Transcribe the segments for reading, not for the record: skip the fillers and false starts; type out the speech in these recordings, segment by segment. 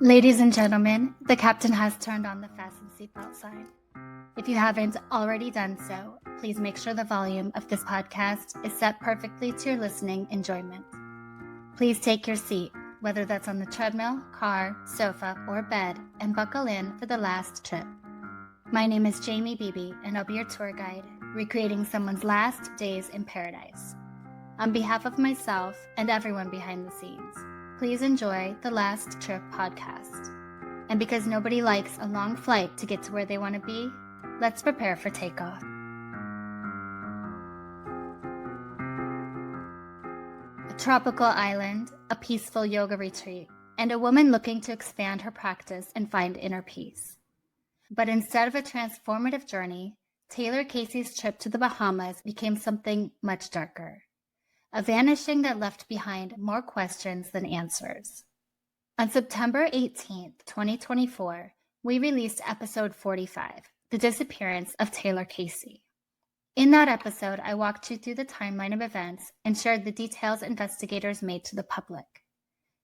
Ladies and gentlemen, the captain has turned on the fasten seatbelt sign. If you haven't already done so, please make sure the volume of this podcast is set perfectly to your listening enjoyment. Please take your seat, whether that's on the treadmill, car, sofa, or bed, and buckle in for the last trip. My name is Jamie Beebe, and I'll be your tour guide, recreating someone's last days in paradise. On behalf of myself and everyone behind the scenes, please enjoy the Last Trip podcast. And because nobody likes a long flight to get to where they want to be, let's prepare for takeoff. A tropical island, a peaceful yoga retreat, and a woman looking to expand her practice and find inner peace. But instead of a transformative journey, Taylor Casey's trip to the Bahamas became something much darker. A vanishing that left behind more questions than answers. On September 18th, 2024, we released episode 45, The Disappearance of Taylor Casey. In that episode, I walked you through the timeline of events and shared the details investigators made to the public.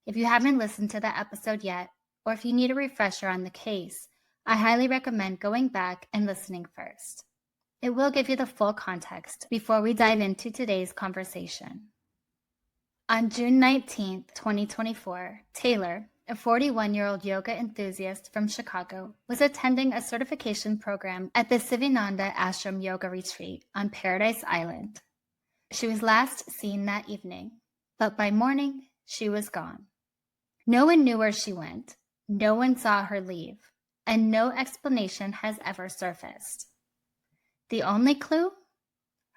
If you haven't listened to that episode yet, or if you need a refresher on the case, I highly recommend going back and listening first. It will give you the full context before we dive into today's conversation. On June 19th, 2024, Taylor, a 41-year-old yoga enthusiast from Chicago, was attending a certification program at the Sivananda Ashram Yoga Retreat on Paradise Island. She was last seen that evening, but by morning, she was gone. No one knew where she went, no one saw her leave, and no explanation has ever surfaced. The only clue?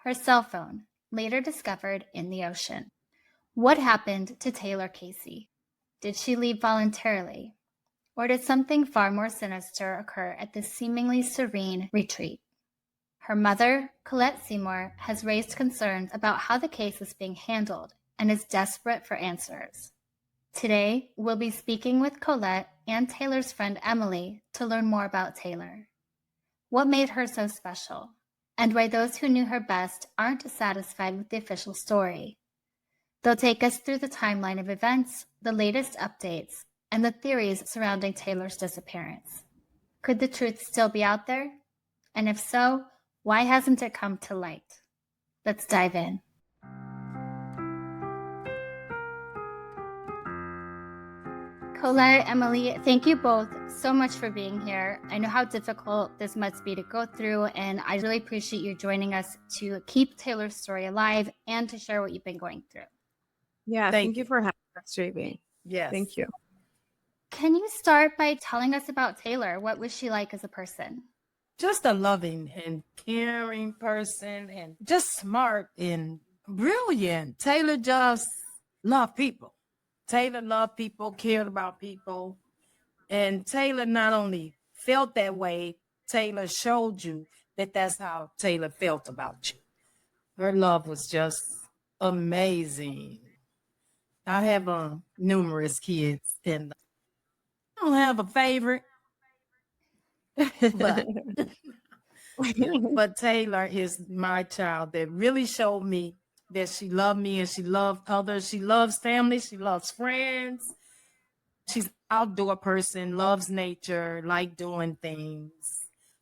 Her cell phone, later discovered in the ocean. What happened to Taylor Casey? Did she leave voluntarily? Or did something far more sinister occur at this seemingly serene retreat? Her mother, Colette Seymore, has raised concerns about how the case is being handled and is desperate for answers. Today, we'll be speaking with Colette and Taylor's friend Emily to learn more about Taylor. What made her so special? And why those who knew her best aren't satisfied with the official story. They'll take us through the timeline of events, the latest updates, and the theories surrounding Taylor's disappearance. Could the truth still be out there? And if so, why hasn't it come to light? Let's dive in. Colette, Emily, thank you both so much for being here. I know how difficult this must be to go through, and I really appreciate you joining us to keep Taylor's story alive and to share what you've been going through. Yeah, thank you for having us, JB. Yes. Thank you. Can you start by telling us about Taylor? What was she like as a person? Just a loving and caring person and just smart and brilliant. Taylor just loved people. Taylor loved people, cared about people. And Taylor not only felt that way, Taylor showed you that that's how Taylor felt about you. Her love was just amazing. I have numerous kids and I don't have a favorite, but Taylor is my child that really showed me that she loved me and she loved others. She loves family. She loves friends. She's an outdoor person, loves nature, like doing things,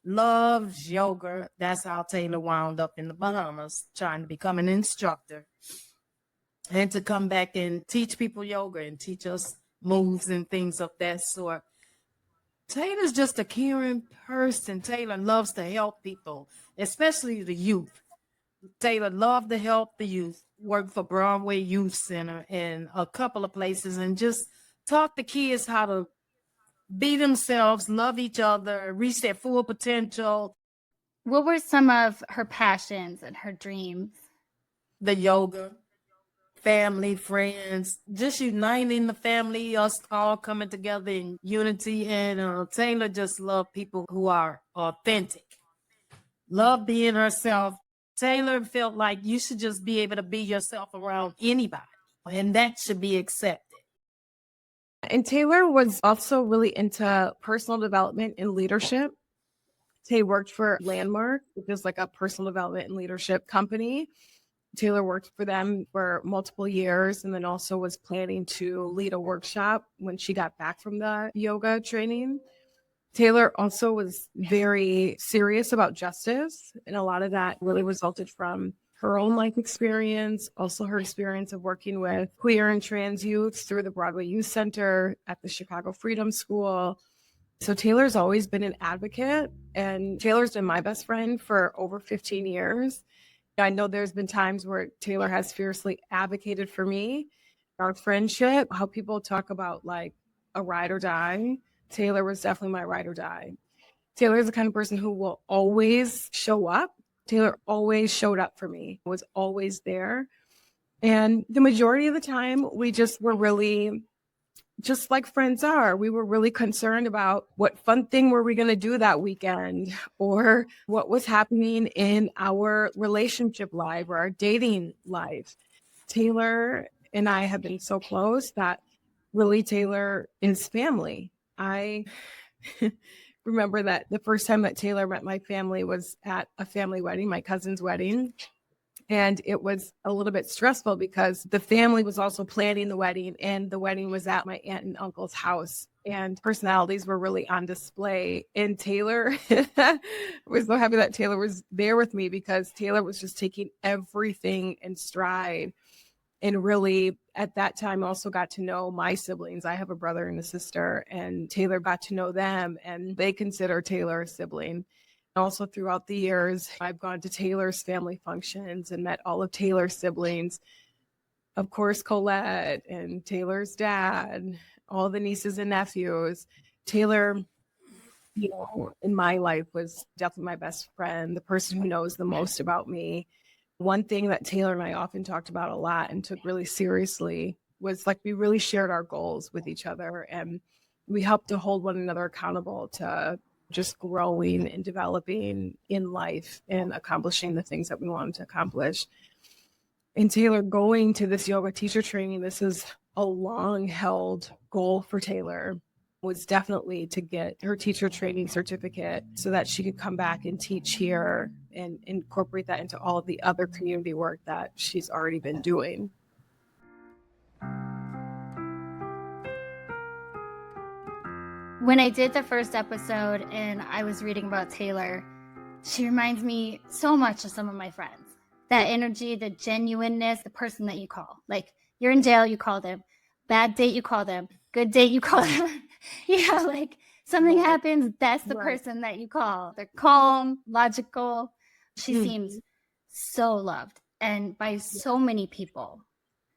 loves yoga. That's how Taylor wound up in the Bahamas, trying to become an instructor and to come back and teach people yoga and teach us moves and things of that sort. Taylor's just a caring person. Taylor loves to help people, especially the youth. Taylor loved to help the youth, worked for Broadway Youth Center and a couple of places, and just taught the kids how to be themselves, love each other, reach their full potential. What were some of her passions and her dreams? The yoga, family, friends, just uniting the family, us all coming together in unity. And Taylor just loved people who are authentic, love being herself. Taylor felt like you should just be able to be yourself around anybody, and that should be accepted. And Taylor was also really into personal development and leadership. Tay worked for Landmark, which is like a personal development and leadership company Taylor worked for them for multiple years and then also was planning to lead a workshop when she got back from the yoga training. Taylor also was very serious about justice, and a lot of that really resulted from her own life experience, also her experience of working with queer and trans youth through the Broadway Youth Center at the Chicago Freedom School. So Taylor's always been an advocate, and Taylor's been my best friend for over 15 years. I know there's been times where Taylor has fiercely advocated for me, our friendship, how people talk about like a ride or die. Taylor was definitely my ride or die. Taylor is the kind of person who will always show up. Taylor always showed up for me, was always there. And the majority of the time, we just were really just like friends are. We were really concerned about what fun thing were we going to do that weekend, or what was happening in our relationship life or our dating life. Taylor and I have been so close that really Taylor is family. I remember that the first time that Taylor met my family was at a family wedding, my cousin's wedding. And it was a little bit stressful because the family was also planning the wedding, and the wedding was at my aunt and uncle's house, and personalities were really on display. And Taylor was so happy that Taylor was there with me, because Taylor was just taking everything in stride. And really at that time also got to know my siblings. I have a brother and a sister, and Taylor got to know them, and they consider Taylor a sibling. Also throughout the years, I've gone to Taylor's family functions and met all of Taylor's siblings. Of course, Colette and Taylor's dad, all the nieces and nephews. Taylor, in my life was definitely my best friend, the person who knows the most about me. One thing that Taylor and I often talked about a lot and took really seriously was like we really shared our goals with each other, and we helped to hold one another accountable to just growing and developing in life and accomplishing the things that we wanted to accomplish. And Taylor going to this yoga teacher training, this is a long held goal for Taylor, was definitely to get her teacher training certificate so that she could come back and teach here and incorporate that into all of the other community work that she's already been doing. When I did the first episode and I was reading about Taylor, she reminds me so much of some of my friends. That energy, the genuineness, the person that you call. Like, you're in jail, you call them. Bad date, you call them. Good date, you call them. Like something happens, that's the person that you call. They're calm, logical. She seems so loved, and by so many people.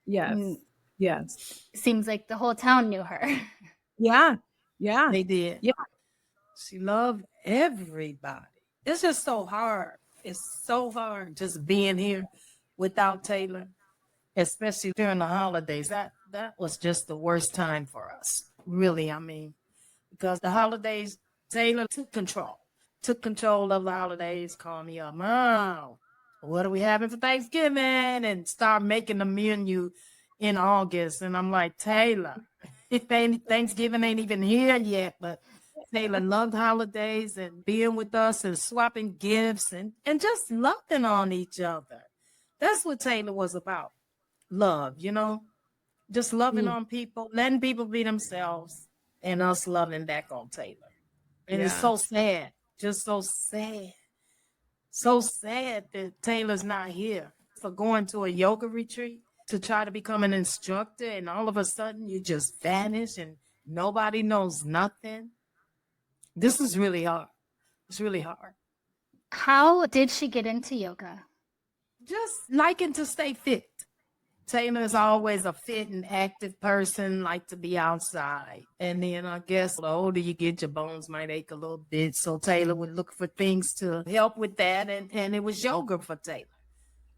Yes. Yes. Seems like the whole town knew her. Yeah. They did. Yeah. She loved everybody. It's just so hard. It's so hard just being here without Taylor, especially during the holidays. That was just the worst time for us. Really, I mean, because the holidays, Taylor took control of the holidays, called me up, Mom, what are we having for Thanksgiving? And start making the menu in August. And I'm like, Taylor, Thanksgiving ain't even here yet, but Taylor loved holidays and being with us and swapping gifts and just loving on each other. That's what Taylor was about. Love, just loving on people, letting people be themselves, and us loving back on Taylor. And it's so sad, just so sad. So sad that Taylor's not here for going to a yoga retreat to try to become an instructor, and all of a sudden you just vanish and nobody knows nothing. This is really hard. It's really hard. How did she get into yoga? Just liking to stay fit. Taylor is always a fit and active person, like to be outside. And then I guess the older you get, your bones might ache a little bit. So Taylor would look for things to help with that. And it was yoga for Taylor.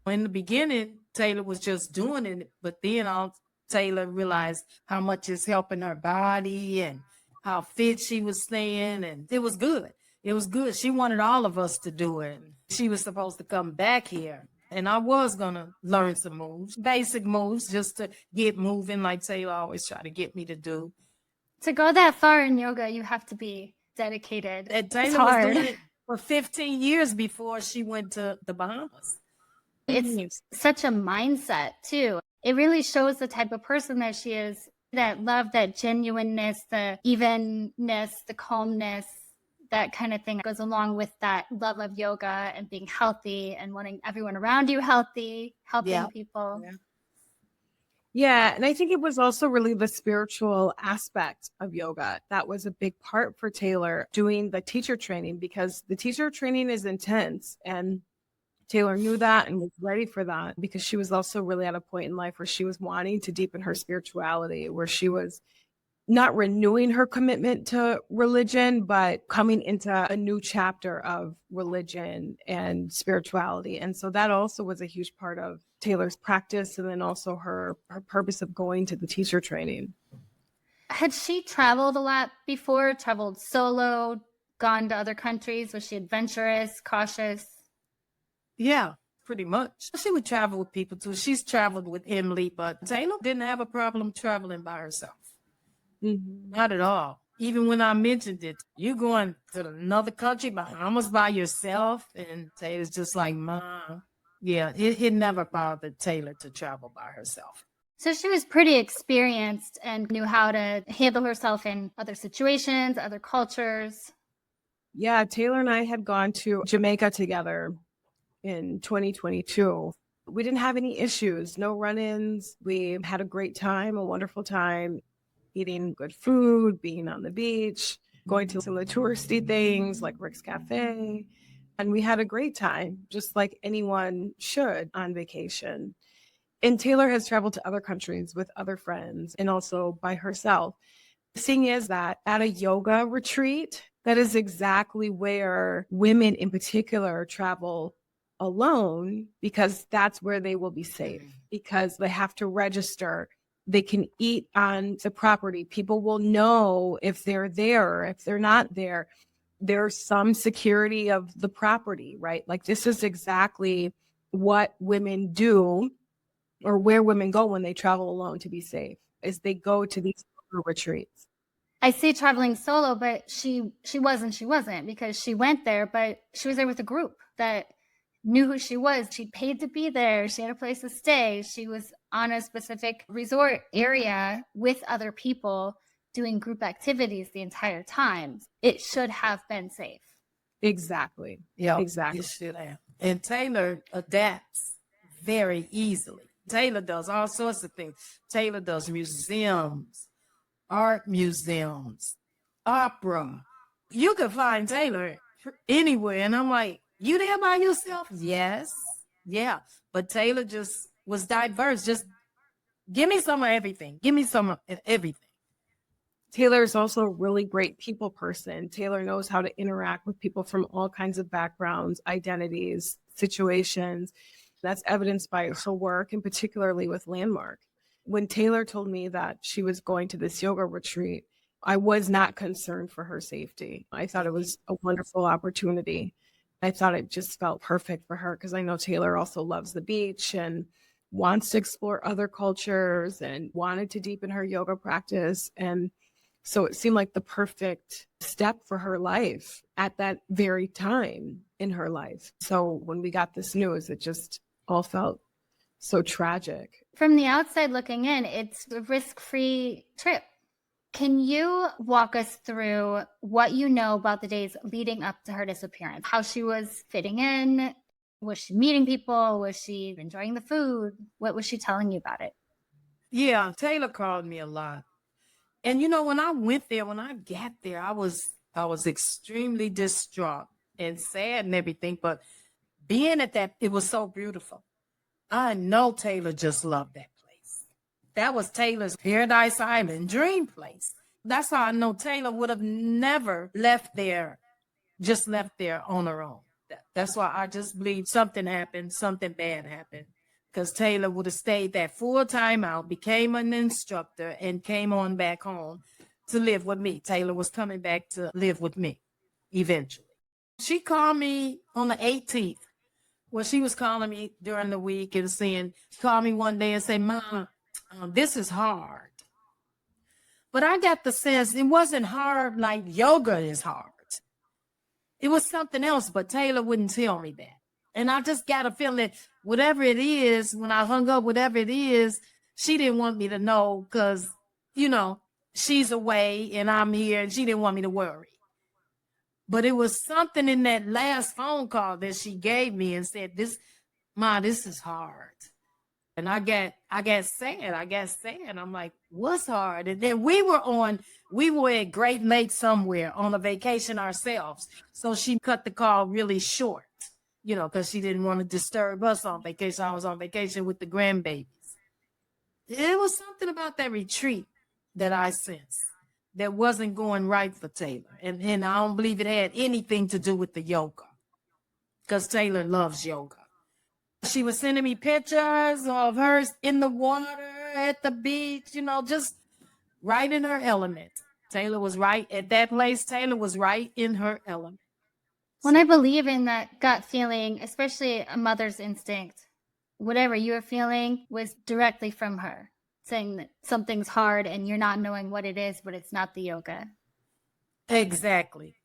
In the beginning, Taylor was just doing it. But then Taylor realized how much it's helping her body and how fit she was staying. And it was good. It was good. She wanted all of us to do it. She was supposed to come back here. And I was going to learn some moves, basic moves, just to get moving like Taylor always tried to get me to do. To go that far in yoga, you have to be dedicated. And Taylor was doing it for 15 years before she went to the Bahamas. It's such a mindset too. It really shows the type of person that she is, that love, that genuineness, the evenness, the calmness, that kind of thing goes along with that love of yoga and being healthy and wanting everyone around you healthy, helping people. Yeah. Yeah, and I think it was also really the spiritual aspect of yoga that was a big part for Taylor doing the teacher training, because the teacher training is intense, and Taylor knew that and was ready for that, because she was also really at a point in life where she was wanting to deepen her spirituality, where she was not renewing her commitment to religion, but coming into a new chapter of religion and spirituality. And so that also was a huge part of Taylor's practice, and then also her purpose of going to the teacher training. Had she traveled a lot before, traveled solo, gone to other countries? Was she adventurous, cautious? Yeah, pretty much. She would travel with people too. She's traveled with Emily, but Taylor didn't have a problem traveling by herself. Not at all. Even when I mentioned it, you going to another country, Bahamas, by yourself? And Taylor's just like, Mom. Yeah, it never bothered Taylor to travel by herself. So she was pretty experienced and knew how to handle herself in other situations, other cultures. Yeah, Taylor and I had gone to Jamaica together in 2022. We didn't have any issues, no run-ins. We had a great time, a wonderful time, eating good food, being on the beach, going to some of the touristy things like Rick's Cafe. And we had a great time, just like anyone should on vacation. And Taylor has traveled to other countries with other friends and also by herself. The thing is that at a yoga retreat, that is exactly where women in particular travel alone, because that's where they will be safe, because they have to register. They can eat on the property. People will know if they're there or if they're not there. There's some security of the property, right? Like, this is exactly what women do, or where women go when they travel alone to be safe, is they go to these retreats. I say traveling solo, but she wasn't, because she went there, but she was there with a group that knew who she was. She paid to be there. She had a place to stay. She was on a specific resort area with other people doing group activities the entire time. It should have been safe. Exactly. Yeah, exactly. It should have. And Taylor adapts very easily. Taylor does all sorts of things. Taylor does museums, art museums, opera. You can find Taylor anywhere. And I'm like, you there by yourself? Yes. Yeah. But Taylor just was diverse. Just give me some of everything. Give me some of everything. Taylor is also a really great people person. Taylor knows how to interact with people from all kinds of backgrounds, identities, situations. That's evidenced by her work, and particularly with Landmark. When Taylor told me that she was going to this yoga retreat, I was not concerned for her safety. I thought it was a wonderful opportunity. I thought it just felt perfect for her, because I know Taylor also loves the beach and wants to explore other cultures and wanted to deepen her yoga practice. And so it seemed like the perfect step for her life at that very time in her life. So when we got this news, it just all felt so tragic. From the outside looking in, it's a risk-free trip. Can you walk us through what you know about the days leading up to her disappearance? How she was fitting in? Was she meeting people? Was she enjoying the food? What was she telling you about it? Yeah, Taylor called me a lot. And when I went there, when I got there, I was extremely distraught and sad and everything. But being at that, it was so beautiful. I know Taylor just loved that place. That was Taylor's Paradise Island dream place. That's how I know Taylor would have never left there on her own. That's why I just believe something happened, something bad happened. Because Taylor would have stayed that full time out, became an instructor, and came on back home to live with me. Taylor was coming back to live with me eventually. She called me on the 18th. Well, she was calling me during the week and she called me one day and said, Mom, this is hard. But I got the sense it wasn't hard like yoga is hard. It was something else, but Taylor wouldn't tell me that. And I just got a feeling that whatever it is, when I hung up, whatever it is, she didn't want me to know because, you know, she's away and I'm here and she didn't want me to worry. But it was something in that last phone call that she gave me and said, Ma, this is hard. And I got sad. I'm like, what's hard? And then we were at Great Lakes somewhere on a vacation ourselves. So she cut the call really short, you know, because she didn't want to disturb us on vacation. I was on vacation with the grandbabies. It was something about that retreat that I sensed that wasn't going right for Taylor. And I don't believe it had anything to do with the yoga, because Taylor loves yoga. She was sending me pictures of her in the water at the beach, you know, just right in her element. Taylor was right at that place. Taylor was right in her element. When I believe in that gut feeling, especially a mother's instinct, whatever you were feeling was directly from her, saying that something's hard and you're not knowing what it is, but it's not the yoga. Exactly.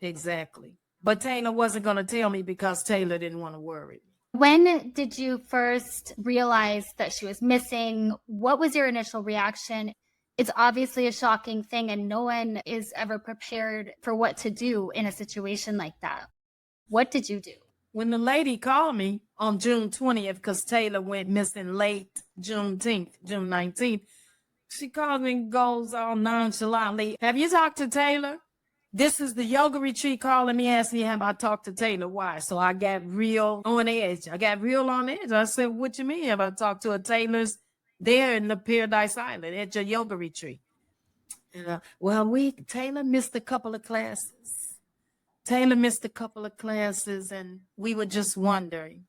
But Taylor wasn't going to tell me because Taylor didn't want to worry. When did you first realize that she was missing? What was your initial reaction? It's obviously a shocking thing, and no one is ever prepared for what to do in a situation like that. What did you do? When the lady called me on June 20th, because Taylor went missing late June 19th, she called me and goes all nonchalantly, have you talked to Taylor? This is the yoga retreat calling me, asking me have I talked to Taylor. Why? So I got real on edge. I said, what you mean have I talked to her? Taylor's there in the Paradise Island at your yoga retreat. And, Taylor missed a couple of classes. And we were just wondering.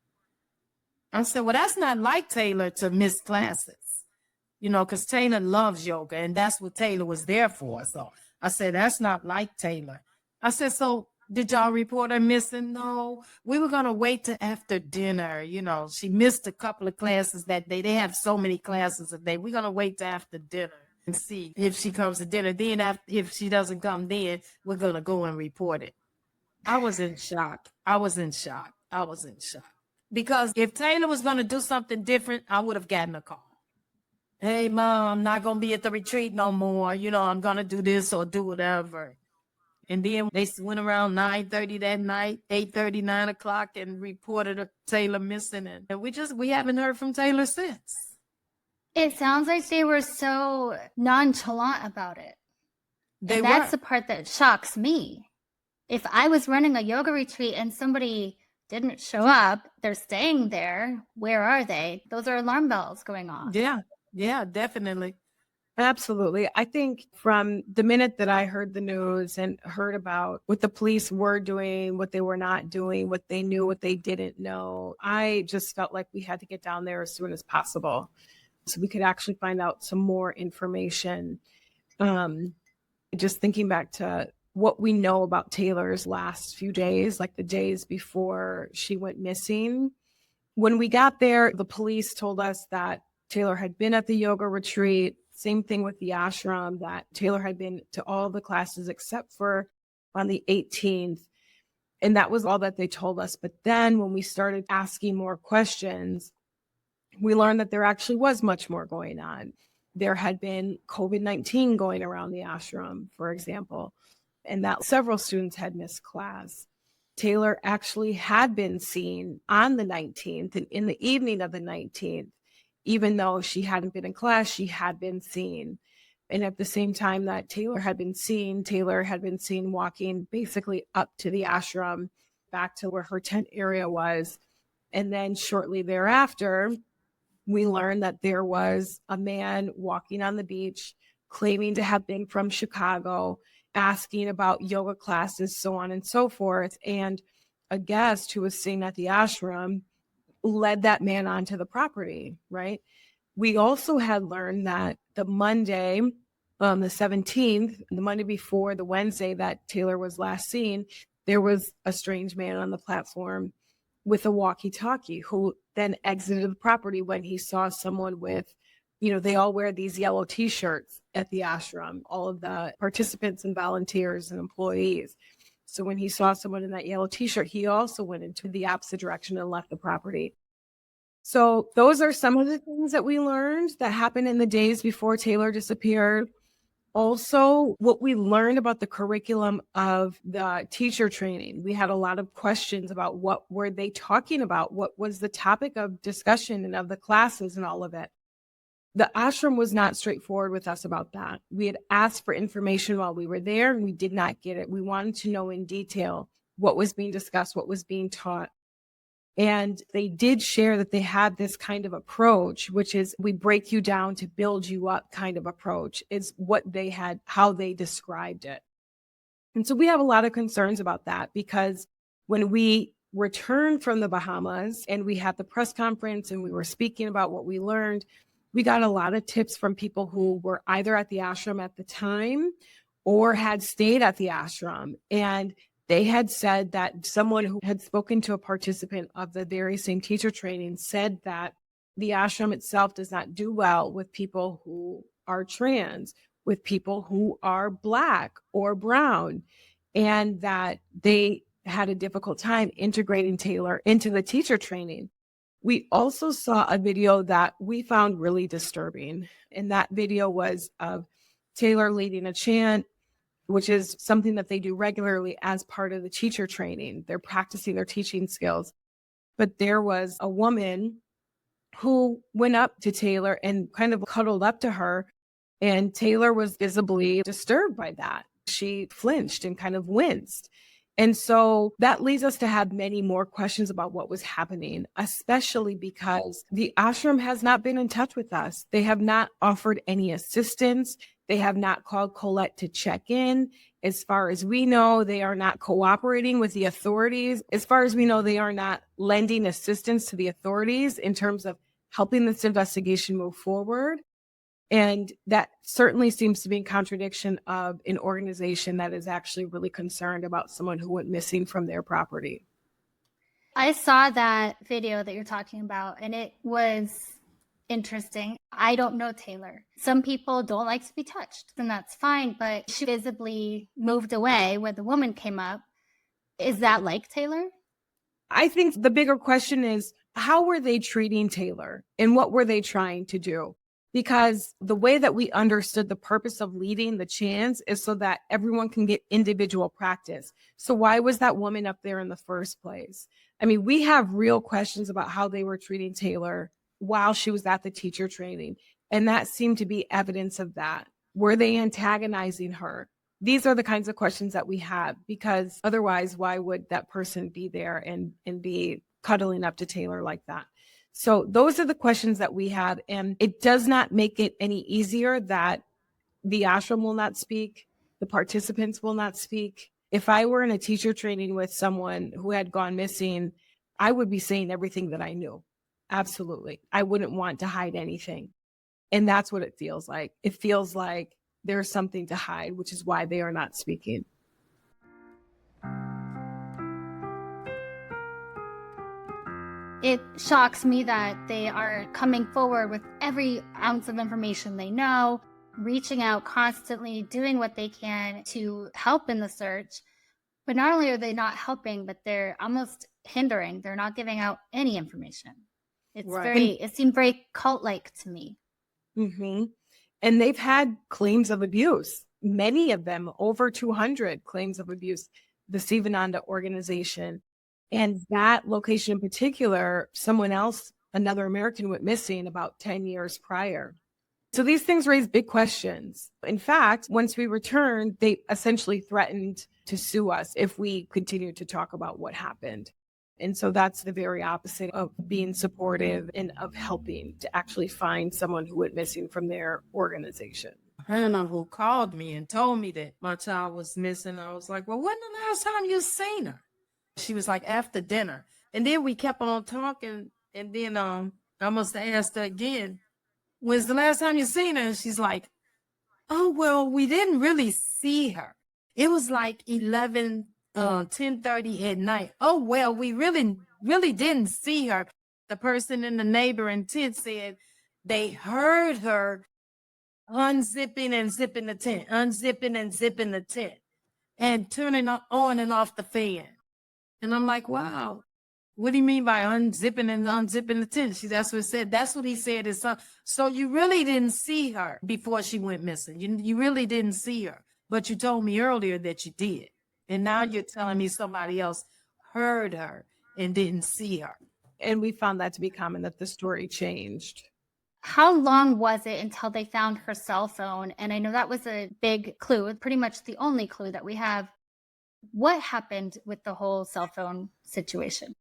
I said, well, that's not like Taylor to miss classes, you know, because Taylor loves yoga and that's what Taylor was there for. So I said, that's not like Taylor. I said, so did y'all report her missing? No, we were going to wait till after dinner. You know, she missed a couple of classes that day. They have so many classes a day. We're going to wait till after dinner and see if she comes to dinner. Then if she doesn't come then, we're going to go and report it. I was in shock. Because if Taylor was going to do something different, I would have gotten a call. Hey, Mom, I'm not going to be at the retreat no more. You know, I'm going to do this or do whatever. And then they went around 9:30 that night, 8:30, 9 o'clock, and reported Taylor missing. And we haven't heard from Taylor since. It sounds like they were so nonchalant about it. And that's the part that shocks me. If I was running a yoga retreat and somebody didn't show up, they're staying there, where are they? Those are alarm bells going off. Yeah, definitely. Absolutely. I think from the minute that I heard the news and heard about what the police were doing, what they were not doing, what they knew, what they didn't know, I just felt like we had to get down there as soon as possible so we could actually find out some more information. Just thinking back to what we know about Taylor's last few days, like the days before she went missing. When we got there, the police told us that Taylor had been at the yoga retreat. Same thing with the ashram, that Taylor had been to all the classes except for on the 18th. And that was all that they told us. But then when we started asking more questions, we learned that there actually was much more going on. There had been COVID-19 going around the ashram, for example, and that several students had missed class. Taylor actually had been seen on the 19th and in the evening of the 19th. Even though she hadn't been in class, she had been seen. And at the same time that Taylor had been seen walking basically up to the ashram, back to where her tent area was. And then shortly thereafter, we learned that there was a man walking on the beach, claiming to have been from Chicago, asking about yoga classes, so on and so forth. And a guest who was staying at the ashram led that man onto the property, right? We also had learned that the Monday, the 17th, the Monday before the Wednesday that Taylor was last seen, there was a strange man on the platform with a walkie-talkie who then exited the property when he saw someone with, you know, they all wear these yellow t-shirts at the ashram, all of the participants and volunteers and employees. So when he saw someone in that yellow t-shirt, he also went into the opposite direction and left the property. So those are some of the things that we learned that happened in the days before Taylor disappeared. Also, what we learned about the curriculum of the teacher training. We had a lot of questions about what were they talking about? What was the topic of discussion and of the classes and all of it. The ashram was not straightforward with us about that. We had asked for information while we were there, and we did not get it. We wanted to know in detail what was being discussed, what was being taught. And they did share that they had this kind of approach, which is we break you down to build you up kind of approach, is what they had, how they described it. And so we have a lot of concerns about that, because when we returned from the Bahamas and we had the press conference and we were speaking about what we learned, we got a lot of tips from people who were either at the ashram at the time or had stayed at the ashram. And they had said that someone who had spoken to a participant of the very same teacher training said that the ashram itself does not do well with people who are trans, with people who are Black or brown, and that they had a difficult time integrating Taylor into the teacher training. We also saw a video that we found really disturbing. And that video was of Taylor leading a chant, which is something that they do regularly as part of the teacher training. They're practicing their teaching skills. But there was a woman who went up to Taylor and kind of cuddled up to her. And Taylor was visibly disturbed by that. She flinched and kind of winced. And so that leads us to have many more questions about what was happening, especially because the ashram has not been in touch with us. They have not offered any assistance. They have not called Colette to check in. As far as we know, they are not cooperating with the authorities. As far as we know, they are not lending assistance to the authorities in terms of helping this investigation move forward. And that certainly seems to be in contradiction of an organization that is actually really concerned about someone who went missing from their property. I saw that video that you're talking about, and it was interesting. I don't know Taylor. Some people don't like to be touched, and that's fine, but she visibly moved away when the woman came up. Is that like Taylor? I think the bigger question is, how were they treating Taylor and what were they trying to do? Because the way that we understood the purpose of leading the chants is so that everyone can get individual practice. So why was that woman up there in the first place? I mean, we have real questions about how they were treating Taylor while she was at the teacher training. And that seemed to be evidence of that. Were they antagonizing her? These are the kinds of questions that we have, because otherwise, why would that person be there and be cuddling up to Taylor like that? So those are the questions that we have. And it does not make it any easier that the ashram will not speak, the participants will not speak. If I were in a teacher training with someone who had gone missing, I would be saying everything that I knew. Absolutely. I wouldn't want to hide anything. And that's what it feels like. It feels like there's something to hide, which is why they are not speaking. It shocks me that they are coming forward with every ounce of information they know, reaching out constantly, doing what they can to help in the search. But not only are they not helping, but they're almost hindering. They're not giving out any information. It's right. It seemed very cult-like to me. Mm-hmm. And they've had claims of abuse, many of them, over 200 claims of abuse, the Sivananda organization. And that location in particular, someone else, another American, went missing about 10 years prior. So these things raise big questions. In fact, once we returned, they essentially threatened to sue us if we continued to talk about what happened. And so that's the very opposite of being supportive and of helping to actually find someone who went missing from their organization. Hannah, who called me and told me that my child was missing, I was like, well, when the last time you seen her? She was like, after dinner. And then we kept on talking. And then I must have asked her again, when's the last time you seen her? And she's like, oh, well, we didn't really see her. It was like 10:30 at night. Oh, well, we really didn't see her. The person in the neighboring tent said they heard her unzipping and zipping the tent, unzipping and zipping the tent. and turning on and off the fan. And I'm like, wow, what do you mean by unzipping and unzipping the tent? That's what it said. That's what he said. So you really didn't see her before she went missing. You really didn't see her, but you told me earlier that you did. And now you're telling me somebody else heard her and didn't see her. And we found that to be common, that the story changed. How long was it until they found her cell phone? And I know that was a big clue, pretty much the only clue that we have. What happened with the whole cell phone situation?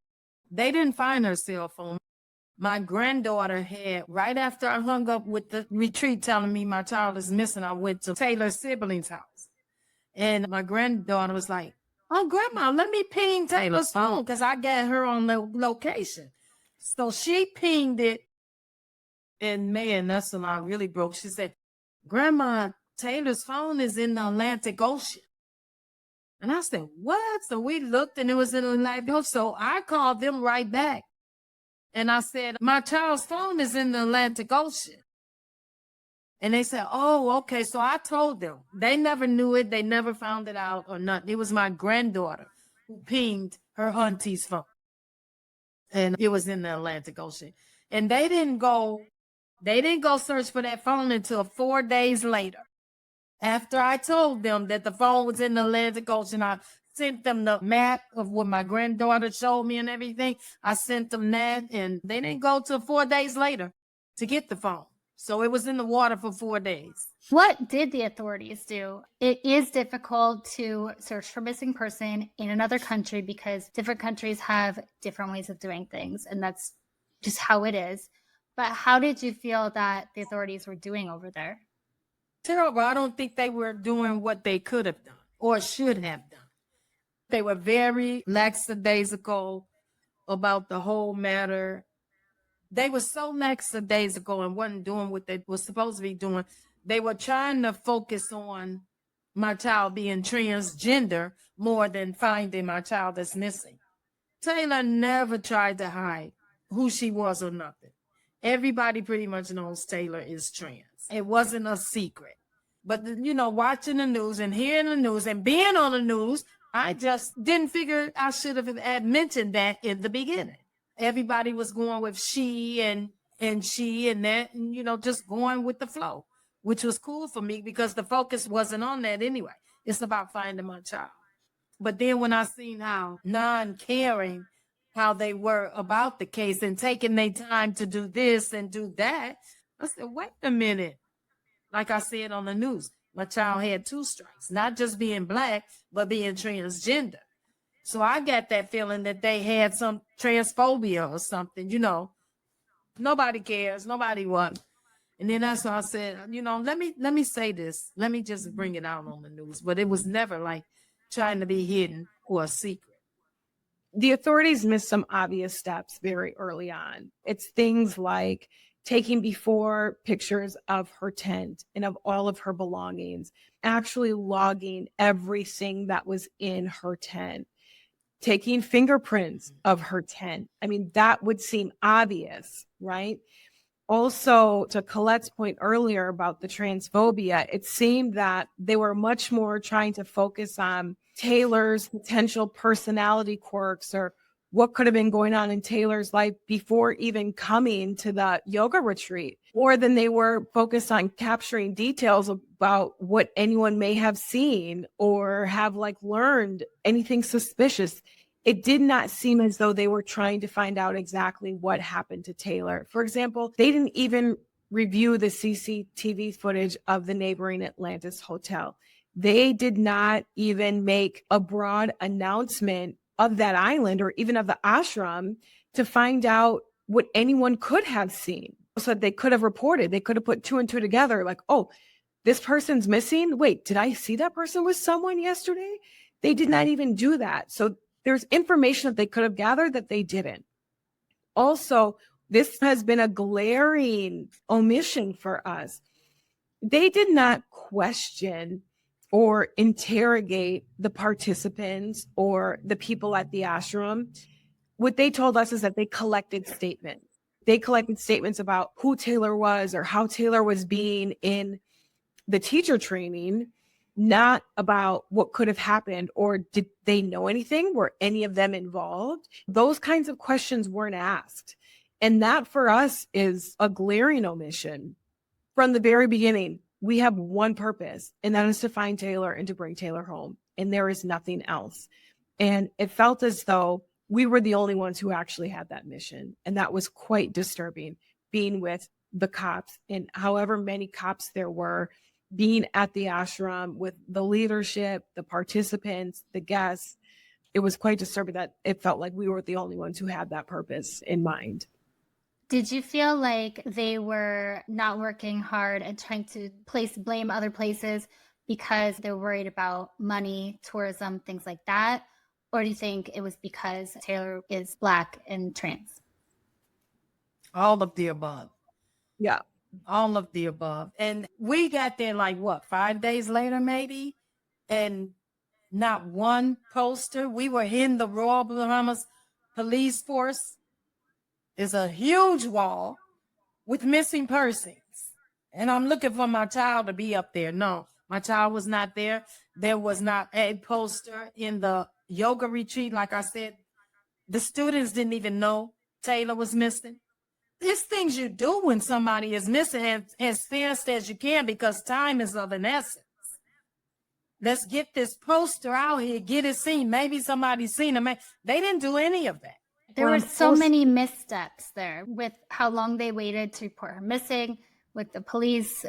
They didn't find her cell phone. My granddaughter had, right after I hung up with the retreat telling me my child is missing, I went to Taylor's siblings' house. And my granddaughter was like, oh, Grandma, let me ping Taylor's phone because I got her on the location. So she pinged it. And man, that's when I really broke. She said, Grandma, Taylor's phone is in the Atlantic Ocean. And I said, what? So we looked and it was in the Atlantic Ocean. So I called them right back. And I said, my child's phone is in the Atlantic Ocean. And they said, oh, okay. So I told them. They never knew it. They never found it out or nothing. It was my granddaughter who pinged her auntie's phone. And it was in the Atlantic Ocean. And they didn't go search for that phone until 4 days later. After I told them that the phone was in the Atlantic Ocean, I sent them the map of what my granddaughter showed me and everything. I sent them that, and they didn't go till 4 days later to get the phone. So it was in the water for 4 days. What did the authorities do? It is difficult to search for missing person in another country because different countries have different ways of doing things, and that's just how it is. But how did you feel that the authorities were doing over there? Terrible. I don't think they were doing what they could have done or should have done. They were very lackadaisical about the whole matter. They were so lackadaisical and wasn't doing what they were supposed to be doing. They were trying to focus on my child being transgender more than finding my child that's missing. Taylor never tried to hide who she was or nothing. Everybody pretty much knows Taylor is trans. It wasn't a secret. But, watching the news and hearing the news and being on the news, I just didn't figure I should have mentioned that in the beginning. Everybody was going with she and she and that, and, just going with the flow, which was cool for me because the focus wasn't on that anyway. It's about finding my child. But then when I seen how non-caring, how they were about the case and taking their time to do this and do that, I said, wait a minute. Like I said on the news, my child had 2 strikes, not just being Black, but being transgender. So I got that feeling that they had some transphobia or something, Nobody cares. Nobody what. And then that's why I said, let me say this. Let me just bring it out on the news. But it was never like trying to be hidden or a secret. The authorities missed some obvious steps very early on. It's things like taking before pictures of her tent and of all of her belongings, actually logging everything that was in her tent, taking fingerprints of her tent. I mean, that would seem obvious, right? Also, to Colette's point earlier about the transphobia, it seemed that they were much more trying to focus on Taylor's potential personality quirks or what could have been going on in Taylor's life before even coming to the yoga retreat, more than they were focused on capturing details about what anyone may have seen or have learned anything suspicious. It did not seem as though they were trying to find out exactly what happened to Taylor. For example, they didn't even review the CCTV footage of the neighboring Atlantis hotel. They did not even make a broad announcement of that island or even of the ashram to find out what anyone could have seen. So they could have reported, they could have put 2 and 2 together, like, oh, this person's missing. Wait, did I see that person with someone yesterday? They did not even do that. So there's information that they could have gathered that they didn't. Also, this has been a glaring omission for us. They did not question or interrogate the participants or the people at the ashram. What they told us is that they collected statements. They collected statements about who Taylor was or how Taylor was being in the teacher training, not about what could have happened or did they know anything? Were any of them involved? Those kinds of questions weren't asked. And that for us is a glaring omission. From the very beginning, we have one purpose, and that is to find Taylor and to bring Taylor home. And there is nothing else. And it felt as though we were the only ones who actually had that mission. And that was quite disturbing, being with the cops and however many cops there were, being at the ashram with the leadership, the participants, the guests. It was quite disturbing that it felt like we were the only ones who had that purpose in mind. Did you feel like they were not working hard and trying to blame other places because they're worried about money, tourism, things like that? Or do you think it was because Taylor is Black and trans? All of the above. Yeah. All of the above. And we got there like what, 5 days later, maybe? And not one poster. We were in the Royal Bahamas Police Force. It's a huge wall with missing persons. And I'm looking for my child to be up there. No, my child was not there. There was not a poster in the yoga retreat. Like I said, the students didn't even know Taylor was missing. There's things you do when somebody is missing as fast as you can because time is of an essence. Let's get this poster out here, get it seen. Maybe somebody's seen him. They didn't do any of that. There were so many missteps there with how long they waited to report her missing, with the police.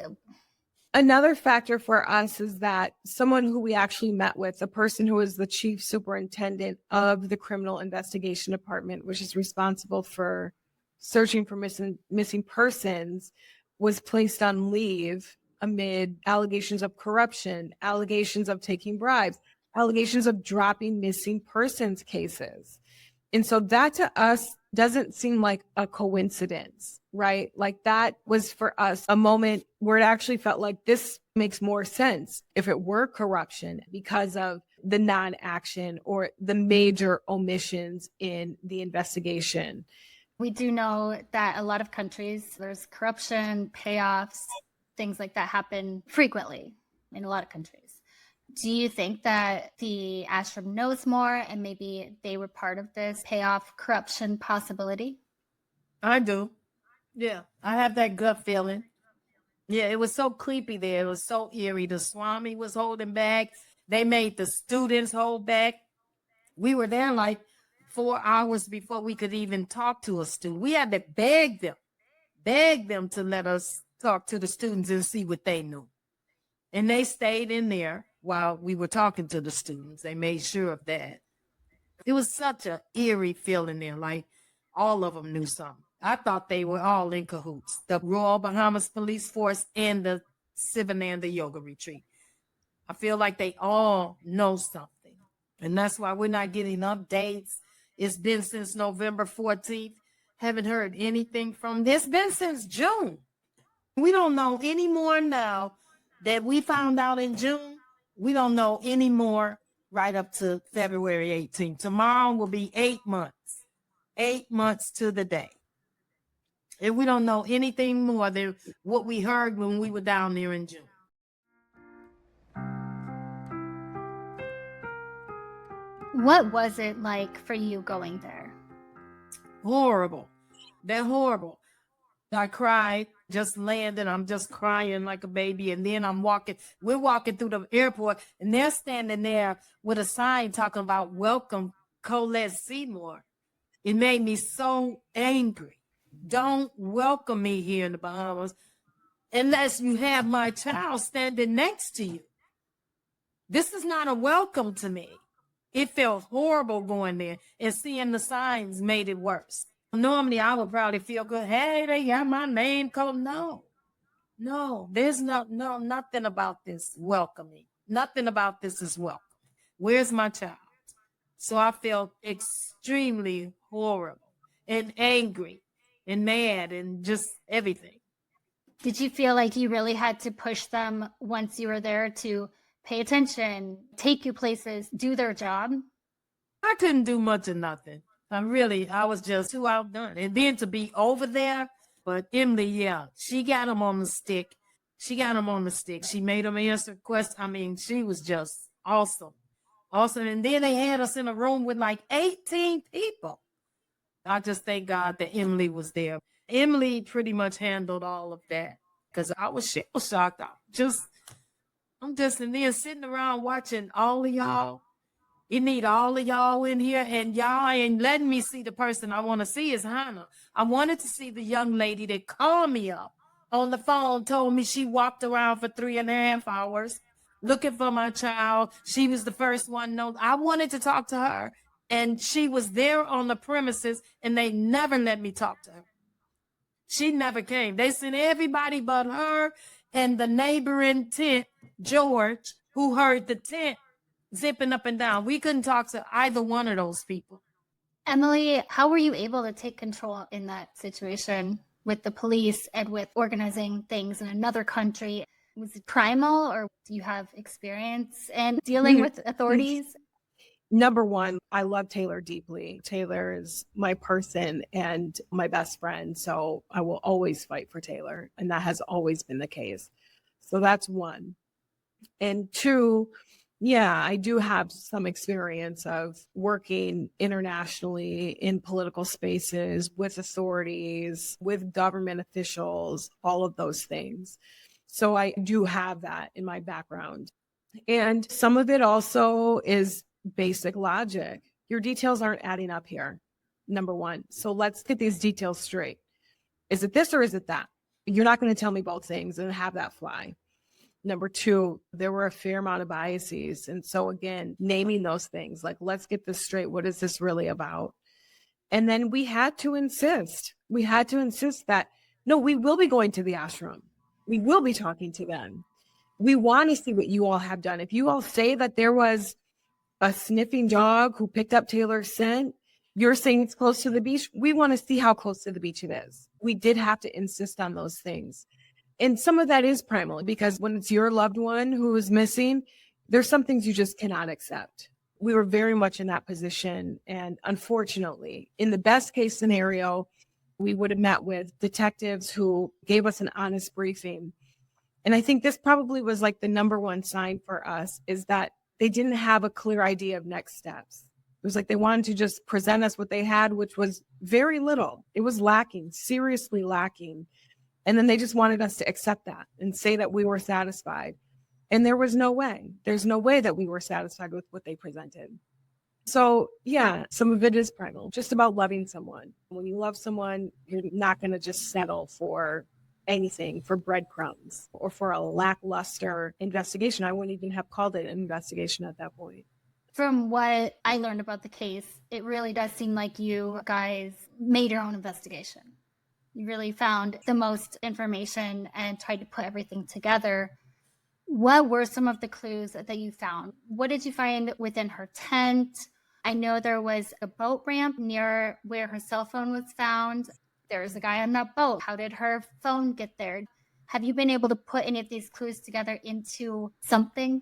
Another factor for us is that someone who we actually met with, the person who is the chief superintendent of the criminal investigation department, which is responsible for searching for missing persons, was placed on leave amid allegations of corruption, allegations of taking bribes, allegations of dropping missing persons cases. And so that to us doesn't seem like a coincidence, right? Like that was for us a moment where it actually felt like this makes more sense if it were corruption because of the non-action or the major omissions in the investigation. We do know that a lot of countries, there's corruption, payoffs, things like that happen frequently in a lot of countries. Do you think that the ashram knows more and maybe they were part of this payoff corruption possibility? I do. Yeah, I have that gut feeling. Yeah, it was so creepy there. It was so eerie. The Swami was holding back. They made the students hold back. We were there like 4 hours before we could even talk to a student. We had to beg them to let us talk to the students and see what they knew. And they stayed in there while we were talking to the students. They made sure of that. It was such an eerie feeling there, like all of them knew something. I thought they were all in cahoots, the Royal Bahamas Police Force and the Sivananda Yoga Retreat. I feel like they all know something. And that's why we're not getting updates. It's been since November 14th. Haven't heard anything from this. It's been since June. We don't know any more now that we found out in June. We don't know any more right up to February 18th. Tomorrow will be 8 months. 8 months to the day. And we don't know anything more than what we heard when we were down there in June. What was it like for you going there? Horrible. They're horrible. I cried, just landed. I'm just crying like a baby. And then we're walking through the airport and they're standing there with a sign talking about welcome Colette Seymore. It made me so angry. Don't welcome me here in the Bahamas unless you have my child standing next to you. This is not a welcome to me. It felt horrible going there and seeing the signs made it worse. Normally, I would probably feel good. Hey, they got my name called. No, there's nothing about this welcoming. Nothing about this is welcome. Where's my child? So I felt extremely horrible and angry and mad and just everything. Did you feel like you really had to push them once you were there to pay attention, take you places, do their job? I couldn't do much of nothing. I was just too outdone. And then to be over there, but Emily, yeah, she got him on the stick. She got him on the stick. She made him answer questions. I mean, she was just awesome. Awesome. And then they had us in a room with like 18 people. I just thank God that Emily was there. Emily pretty much handled all of that because I was shell shocked. I'm just in there sitting around watching all of y'all. You need all of y'all in here, and y'all ain't letting me see the person I want to see is Hannah. I wanted to see the young lady that called me up on the phone, told me she walked around for 3.5 hours looking for my child. She was the first one. No, I wanted to talk to her, and she was there on the premises, and they never let me talk to her. She never came. They sent everybody but her and the neighboring tent, George, who heard the tent zipping up and down. We couldn't talk to either one of those people. Emily, how were you able to take control in that situation with the police and with organizing things in another country? Was it primal, or do you have experience in dealing with authorities? Number one, I love Taylor deeply. Taylor is my person and my best friend. So I will always fight for Taylor. And that has always been the case. So that's one. And two, yeah, I do have some experience of working internationally in political spaces with authorities, with government officials, all of those things. So I do have that in my background. And some of it also is basic logic. Your details aren't adding up here, number one. So let's get these details straight. Is it this or is it that? You're not going to tell me both things and have that fly. Number two, there were a fair amount of biases. And so again, naming those things, like, let's get this straight. What is this really about? And then we had to insist that, no, we will be going to the ashram. We will be talking to them. We want to see what you all have done. If you all say that there was a sniffing dog who picked up Taylor's scent, you're saying it's close to the beach. We want to see how close to the beach it is. We did have to insist on those things. And some of that is primal, because when it's your loved one who is missing, there's some things you just cannot accept. We were very much in that position. And unfortunately, in the best case scenario, we would have met with detectives who gave us an honest briefing. And I think this probably was like the number one sign for us, is that they didn't have a clear idea of next steps. It was like they wanted to just present us what they had, which was very little. It was lacking, seriously lacking. And then they just wanted us to accept that and say that we were satisfied. And there was no way. There's no way that we were satisfied with what they presented. So yeah, some of it is primal, just about loving someone. When you love someone, you're not going to just settle for anything, for breadcrumbs or for a lackluster investigation. I wouldn't even have called it an investigation at that point. From what I learned about the case, it really does seem like you guys made your own investigation. You really found the most information and tried to put everything together. What were some of the clues that you found? What did you find within her tent? I know there was a boat ramp near where her cell phone was found. There was a guy on that boat. How did her phone get there? Have you been able to put any of these clues together into something?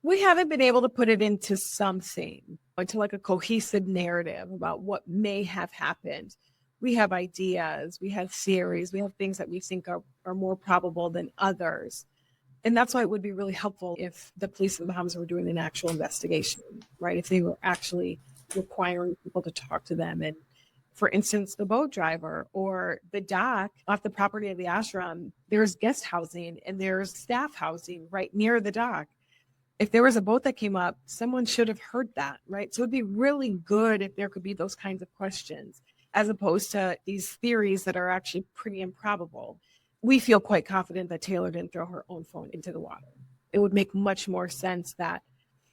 We haven't been able to put it into something, into like a cohesive narrative about what may have happened. We have ideas, we have theories, we have things that we think are more probable than others. And that's why it would be really helpful if the police in the Bahamas were doing an actual investigation, right? If they were actually requiring people to talk to them. And for instance, the boat driver or the dock off the property of the ashram, there's guest housing and there's staff housing right near the dock. If there was a boat that came up, someone should have heard that, right? So it'd be really good if there could be those kinds of questions, as opposed to these theories that are actually pretty improbable. We feel quite confident that Taylor didn't throw her own phone into the water. It would make much more sense that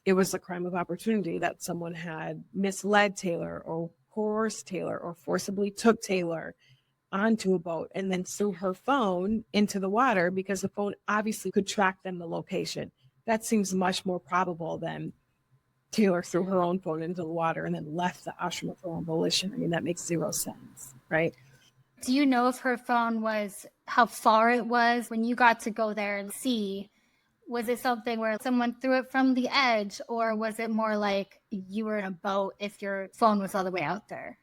it was a crime of opportunity, that someone had misled Taylor or coerced Taylor or forcibly took Taylor onto a boat and then threw her phone into the water, because the phone obviously could track them the location. That seems much more probable than Taylor threw her own phone into the water and then left the ashram of her own volition. I mean, that makes zero sense, right? Do you know if her phone was, how far it was when you got to go there and see? Was it something where someone threw it from the edge, or was it more like you were in a boat if your phone was all the way out there?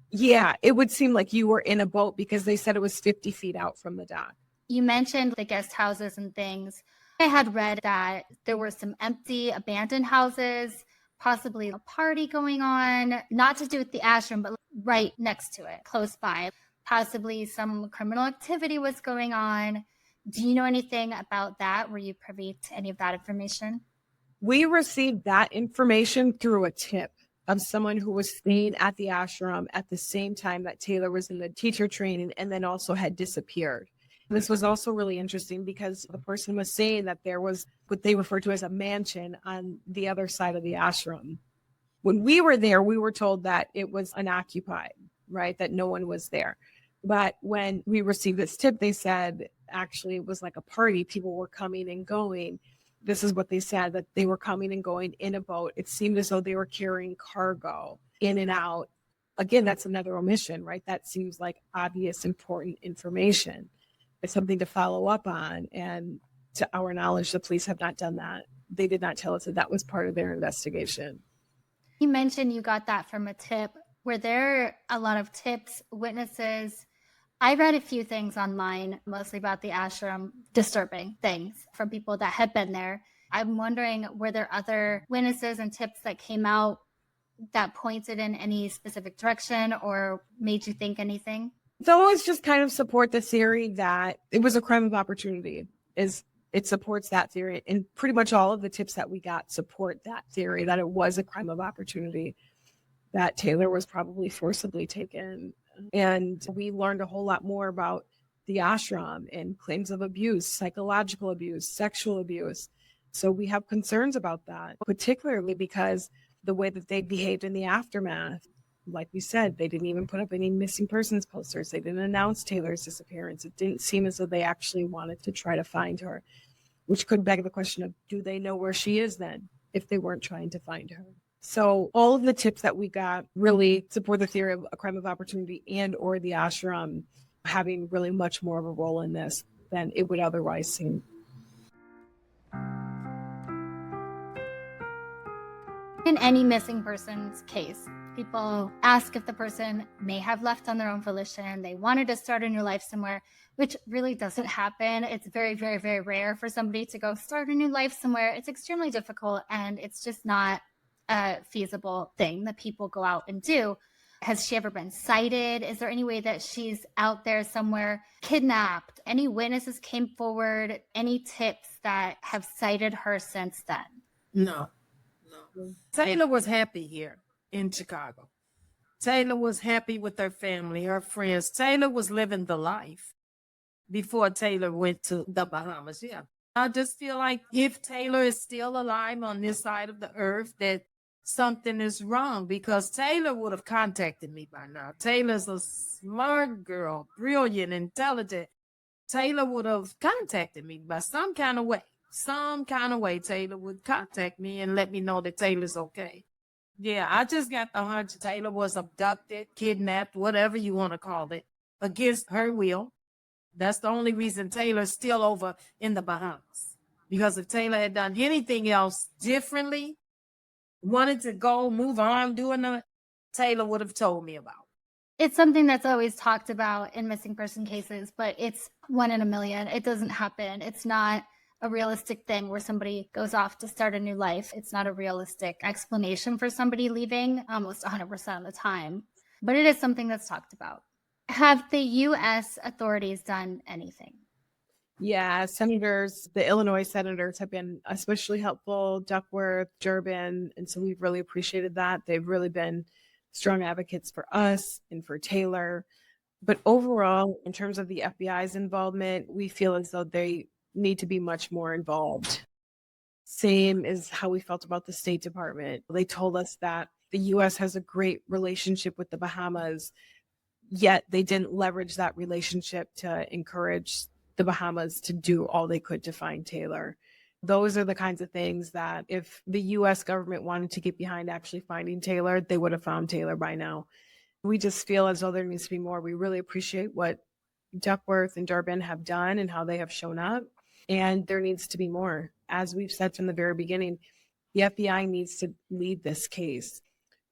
Yeah, it would seem like you were in a boat, because they said it was 50 feet out from the dock. You mentioned the guest houses and things. I had read that there were some empty, abandoned houses, possibly a party going on, not to do with the ashram, but right next to it, close by. Possibly some criminal activity was going on. Do you know anything about that? Were you privy to any of that information? We received that information through a tip of someone who was staying at the ashram at the same time that Taylor was in the teacher training and then also had disappeared. This was also really interesting because the person was saying that there was what they refer to as a mansion on the other side of the ashram. When we were there, we were told that it was unoccupied, right? That no one was there. But when we received this tip, they said actually it was like a party. People were coming and going. This is what they said, that they were coming and going in a boat. It seemed as though they were carrying cargo in and out. Again, that's another omission, right? That seems like obvious, important information. It's something to follow up on. And to our knowledge, the police have not done that. They did not tell us that that was part of their investigation. You mentioned you got that from a tip. Were there a lot of tips, witnesses? I read a few things online, mostly about the ashram, disturbing things from people that had been there. I'm wondering, were there other witnesses and tips that came out that pointed in any specific direction or made you think anything? They'll always just kind of support the theory that it was a crime of opportunity. It supports that theory. And pretty much all of the tips that we got support that theory, that it was a crime of opportunity, that Taylor was probably forcibly taken. And we learned a whole lot more about the ashram and claims of abuse, psychological abuse, sexual abuse. So we have concerns about that, particularly because the way that they behaved in the aftermath. Like we said, they didn't even put up any missing persons posters. They didn't announce Taylor's disappearance. It didn't seem as though they actually wanted to try to find her, which could beg the question of, do they know where she is then if they weren't trying to find her? So all of the tips that we got really support the theory of a crime of opportunity and or the ashram having really much more of a role in this than it would otherwise seem. In any missing persons case, people ask if the person may have left on their own volition. They wanted to start a new life somewhere, which really doesn't happen. It's very, very, very rare for somebody to go start a new life somewhere. It's extremely difficult, and it's just not a feasible thing that people go out and do. Has she ever been sighted? Is there any way that she's out there somewhere kidnapped? Any witnesses came forward? Any tips that have sighted her since then? No. Taylor was happy here in Chicago. Taylor was happy with her family, her friends. Taylor was living the life before Taylor went to the Bahamas. Yeah. I just feel like if Taylor is still alive on this side of the earth, that something is wrong, because Taylor would have contacted me by now. Taylor's a smart girl, brilliant, intelligent. Taylor would have contacted me by some kind of way. Taylor would contact me and let me know that Taylor's okay. Yeah, I just got the hunch Taylor was abducted, kidnapped, whatever you want to call it, against her will. That's the only reason Taylor's still over in the Bahamas. Because if Taylor had done anything else differently, wanted to go, move on, doing it, Taylor would have told me about. It's something that's always talked about in missing person cases, but it's 1 in a million. It doesn't happen. It's not a realistic thing where somebody goes off to start a new life. It's not a realistic explanation for somebody leaving almost 100% of the time, but it is something that's talked about. Have the U.S. authorities done anything? Yeah, senators, the Illinois senators have been especially helpful, Duckworth, Durbin, and so we've really appreciated that. They've really been strong advocates for us and for Taylor. But overall, in terms of the FBI's involvement, we feel as though they need to be much more involved. Same as how we felt about the State Department. They told us that the U.S. has a great relationship with the Bahamas, yet they didn't leverage that relationship to encourage the Bahamas to do all they could to find Taylor. Those are the kinds of things that if the U.S. government wanted to get behind actually finding Taylor, they would have found Taylor by now. We just feel as though there needs to be more. We really appreciate what Duckworth and Durbin have done and how they have shown up. And there needs to be more. As we've said from the very beginning, the FBI needs to lead this case.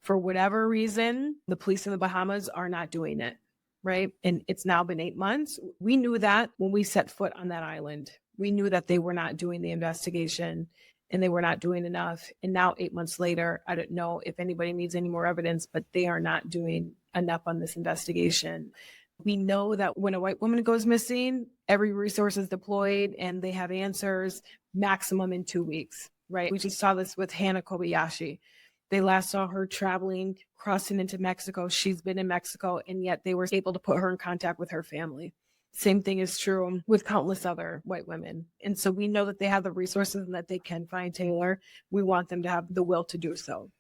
For whatever reason, the police in the Bahamas are not doing it. right? And it's now been 8 months. We knew that when we set foot on that island. We knew that they were not doing the investigation and they were not doing enough. And now 8 months later, I don't know if anybody needs any more evidence, but they are not doing enough on this investigation. We know that when a white woman goes missing, every resource is deployed and they have answers maximum in 2 weeks, right? We just saw this with Hannah Kobayashi. They last saw her traveling, crossing into Mexico. She's been in Mexico, and yet they were able to put her in contact with her family. Same thing is true with countless other white women. And so we know that they have the resources and that they can find Taylor. We want them to have the will to do so.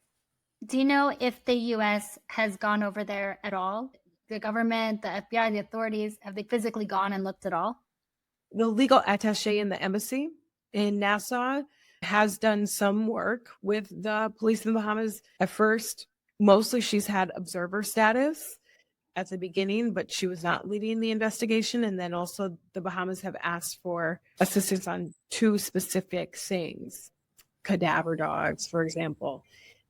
Do you know if the U.S. has gone over there at all? The government, the FBI, the authorities, have they physically gone and looked at all? The legal attaché in the embassy in Nassau has done some work with the police in the Bahamas. At first, mostly she's had observer status at the beginning, but she was not leading the investigation. And then also the Bahamas have asked for assistance on 2 specific things, cadaver dogs, for example.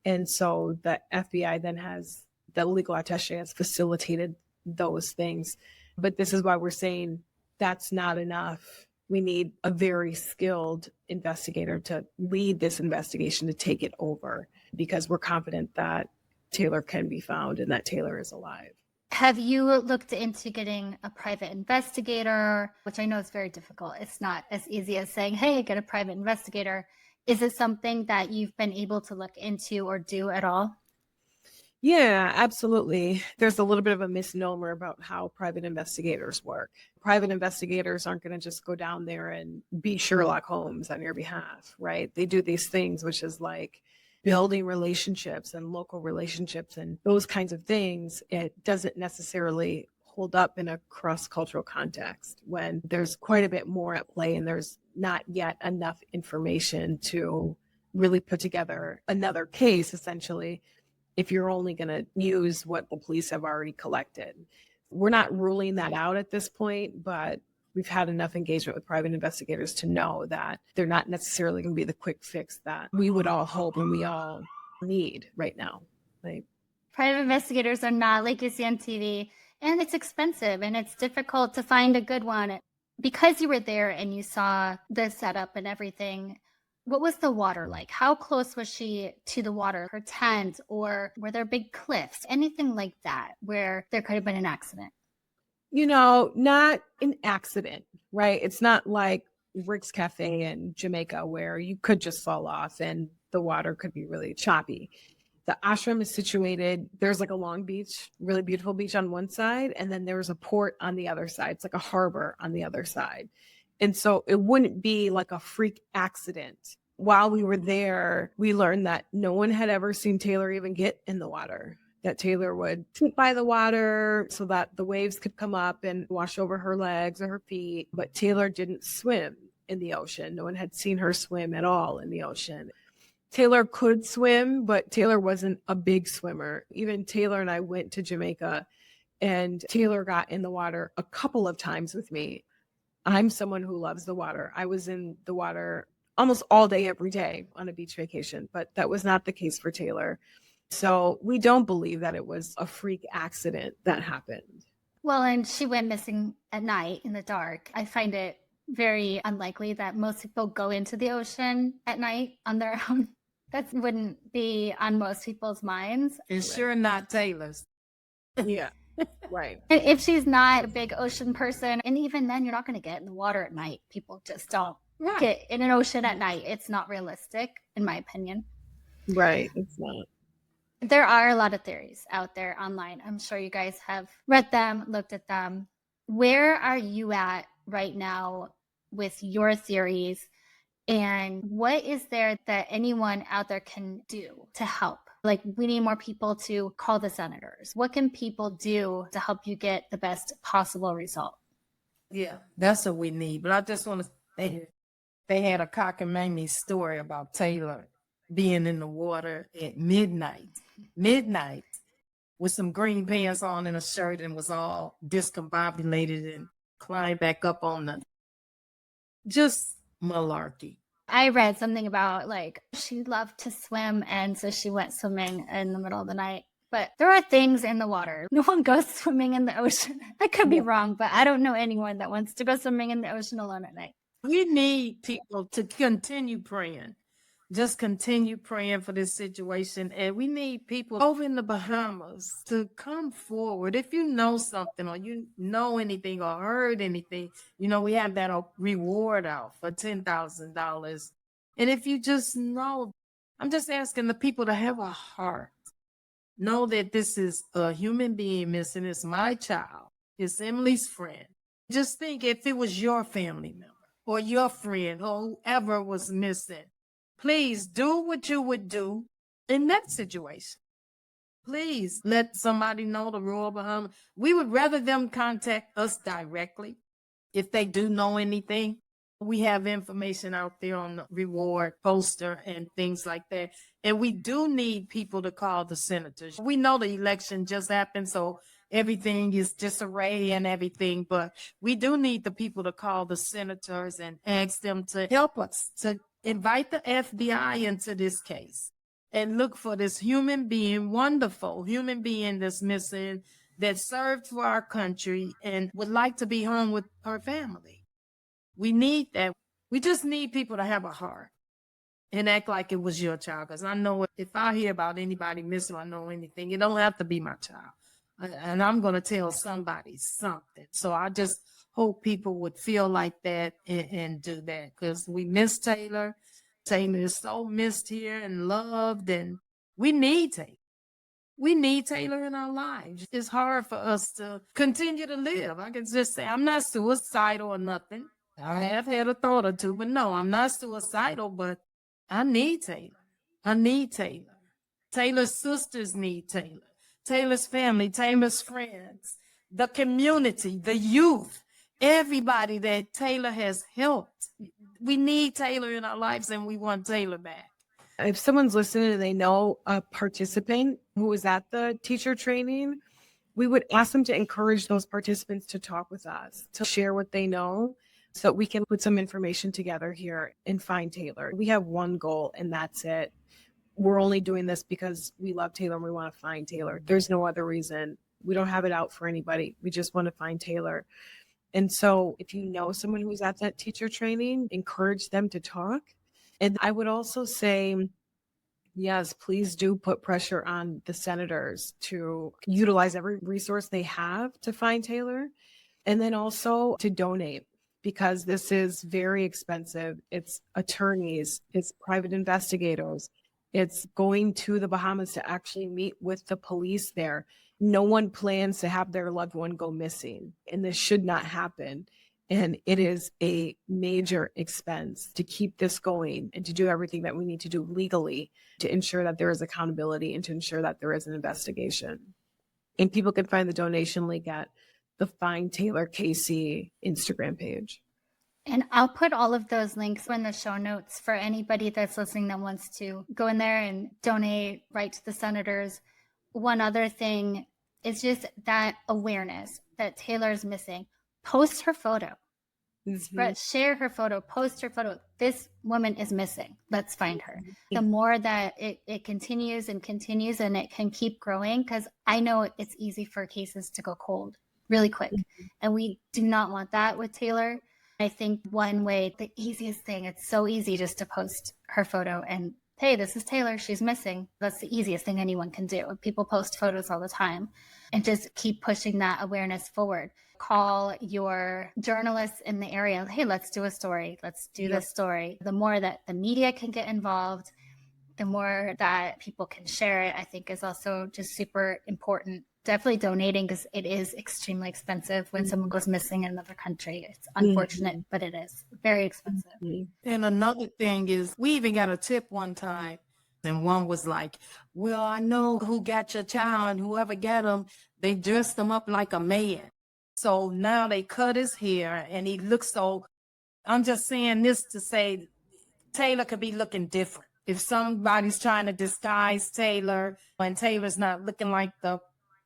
And so the FBI then has, the legal attaché has facilitated those things. But this is why we're saying that's not enough. We need a very skilled investigator to lead this investigation, to take it over, because we're confident that Taylor can be found and that Taylor is alive. Have you looked into getting a private investigator, which I know is very difficult? It's not as easy as saying, hey, get a private investigator. Is it something that you've been able to look into or do at all? Yeah, absolutely. There's a little bit of a misnomer about how private investigators work. Private investigators aren't going to just go down there and be Sherlock Holmes on your behalf, right? They do these things, which is like building relationships and local relationships and those kinds of things. It doesn't necessarily hold up in a cross-cultural context when there's quite a bit more at play and there's not yet enough information to really put together another case, essentially, if you're only going to use what the police have already collected. We're not ruling that out at this point, but we've had enough engagement with private investigators to know that they're not necessarily going to be the quick fix that we would all hope and we all need right now. Like, private investigators are not like you see on TV, and it's expensive and it's difficult to find a good one. Because you were there and you saw the setup and everything, what was the water like? How close was she to the water, her tent, or were there big cliffs, anything like that where there could have been an accident? you know, not an accident, right? It's not like Rick's Cafe in Jamaica where you could just fall off and the water could be really choppy. The ashram is situated, there's like a long beach, really beautiful beach on one side, and then there's a port on the other side. It's like a harbor on the other side. And so it wouldn't be like a freak accident. While we were there, we learned that no one had ever seen Taylor even get in the water, that Taylor would sit by the water so that the waves could come up and wash over her legs or her feet. But Taylor didn't swim in the ocean. No one had seen her swim at all in the ocean. Taylor could swim, but Taylor wasn't a big swimmer. Even Taylor and I went to Jamaica, and Taylor got in the water a couple of times with me. I'm someone who loves the water. I was in the water almost all day, every day on a beach vacation, but that was not the case for Taylor. So we don't believe that it was a freak accident that happened. Well, and she went missing at night in the dark. I find it very unlikely that most people go into the ocean at night on their own. That wouldn't be on most people's minds. It's sure not Taylor's. Yeah, right. And if she's not a big ocean person, and even then, you're not going to get in the water at night. People just don't get in an ocean at night. It's not realistic, in my opinion. Right, it's not. There are a lot of theories out there online. I'm sure you guys have read them, looked at them. Where are you at right now with your theories? And what is there that anyone out there can do to help? Like, we need more people to call the senators. What can people do to help you get the best possible result? Yeah, that's what we need. But I just want to say, they had a cockamamie story about Taylor being in the water at midnight, with some green pants on and a shirt, and was all discombobulated and climbed back up on the, just malarkey. I read something about like she loved to swim, and so she went swimming in the middle of the night. but there are things in the water. No one goes swimming in the ocean. I could be wrong, but I don't know anyone that wants to go swimming in the ocean alone at night. We need people to continue praying. Just continue praying for this situation. And we need people over in the Bahamas to come forward. If you know something or you know anything or heard anything, we have that reward out for $10,000. And if you just know, I'm just asking the people to have a heart. Know that this is a human being missing. It's my child. It's Emily's friend. Just think if it was your family member or your friend or whoever was missing. Please do what you would do in that situation. Please let somebody know the Royal Bahamas. We would rather them contact us directly if they do know anything. We have information out there on the reward poster and things like that. And we do need people to call the senators. We know the election just happened, so everything is disarray and everything, but we do need the people to call the senators and ask them to help us, to invite the FBI into this case and look for this human being, wonderful human being that's missing, that served for our country and would like to be home with her family. We need that. We just need people to have a heart and act like it was your child. Because I know if I hear about anybody missing or know anything, it don't have to be my child. And I'm going to tell somebody something. So I just hope people would feel like that and do that, because we miss Taylor. Taylor is so missed here and loved, and we need Taylor. We need Taylor in our lives. It's hard for us to continue to live. I can just say I'm not suicidal or nothing. I have had a thought or two, but no, I'm not suicidal, but I need Taylor. I need Taylor. Taylor's sisters need Taylor. Taylor's family, Taylor's friends, the community, the youth, everybody that Taylor has helped. We need Taylor in our lives, and we want Taylor back. If someone's listening and they know a participant who was at the teacher training, we would ask them to encourage those participants to talk with us, to share what they know, so we can put some information together here and find Taylor. We have one goal, and that's it. We're only doing this because we love Taylor and we want to find Taylor. There's no other reason. We don't have it out for anybody. We just want to find Taylor. And so if you know someone who's at that teacher training, encourage them to talk. And I would also say, yes, please do put pressure on the senators to utilize every resource they have to find Taylor, and then also to donate, because this is very expensive. It's attorneys, it's private investigators, it's going to the Bahamas to actually meet with the police there. No one plans to have their loved one go missing, and this should not happen. And it is a major expense to keep this going and to do everything that we need to do legally to ensure that there is accountability and to ensure that there is an investigation. And people can find the donation link at the Find Taylor KC Instagram page. And I'll put all of those links in the show notes for anybody that's listening that wants to go in there and donate, write to the senators. One other thing is just that awareness that Taylor's missing. Post her photo. Share her photo, post her photo. This woman is missing. Let's find her. The more that it continues and continues, and it can keep growing, because I know it's easy for cases to go cold really quick. And we do not want that with Taylor. I think one way, the easiest thing, it's so easy just to post her photo and, hey, this is Taylor, she's missing. That's the easiest thing anyone can do. People post photos all the time, and just keep pushing that awareness forward. Call your journalists in the area. Hey, let's do a story. Let's do this story. The more that the media can get involved, the more that people can share it, I think is also just super important. Definitely donating, because it is extremely expensive when someone goes missing in another country. It's unfortunate, but it is very expensive. And another thing is, we even got a tip one time, and one was like, well, I know who got your child, and whoever got him, they dressed him up like a man. So now they cut his hair and he looks so, I'm just saying this to say Taylor could be looking different. If somebody's trying to disguise Taylor and Taylor's not looking like the